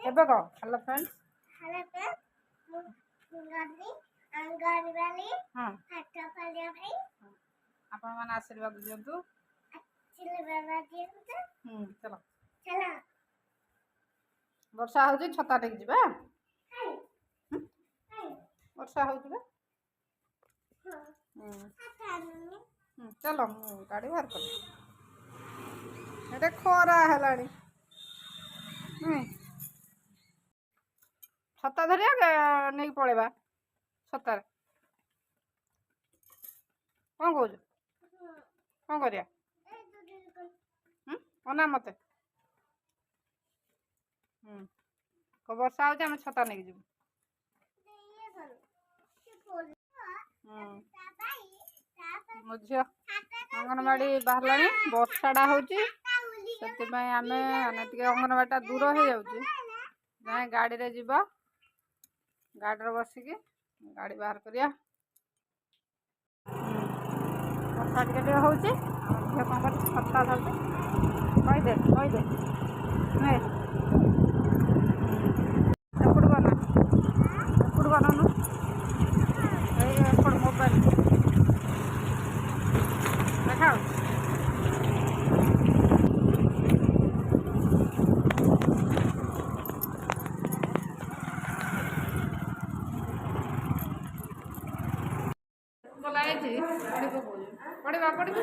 ଏବେ କହ hello friends. Hello friends anganwadi ହଁ हाथ पालिया भाई ଆପଣମାନେ ଆଶୀର୍ବାଦ ଦିଅନ୍ତୁ। चिल्ले बाबा जी ଚାଲ चला ବର୍ଷା ହେଉଛି ଛତା ନେଇକି ଯିବା। हाय हाय ବର୍ଷା ହେଉଛି ବା। ଚାଲ ମୁଁ ଗାଡ଼ି ବାହାର କଲି। ଏଟା ଖରା ହେଲାଣି। ଛତା ଧରିବା ନେଇକି ପଳେଇବା ଛତାରେ। କ'ଣ କହୁଛୁ? କ'ଣ କରିବା? ଅନା ମୋତେ। ବର୍ଷା ହେଉଛି ଆମେ ଛତା ନେଇକି ଯିବୁ। ମୋ ଝିଅ ଅଙ୍ଗନବାଡ଼ି ବାହାରିଲାଣି। ବର୍ଷାଟା ହେଉଛି ସେଥିପାଇଁ ଆମେ ଟିକେ ଅଙ୍ଗନବାଡ଼ିଟା ଦୂର ହେଇଯାଉଛି। ଯାଇ ଗାଡ଼ିରେ ଯିବା। ଗାଡ଼ିରେ ବସିକି ଗାଡ଼ି ବାହାର କରିବା। ବର୍ଷା ଟିକେ ଟିକେ ହେଉଛି। ଆମ ଝିଅ କ'ଣ କରୁଛି? ଛତା ଧରୁଛି। କହିଦେ ନେ ଏପଟୁ ଗଲା ଏପଟୁ ଗଲୁନୁ। ଏଇ ଏପଟ ମୋବାଇଲ ଦେଖାଉ। ଗଲା ହେଇଛି ପଡ଼ିବ ପଡ଼ିବ।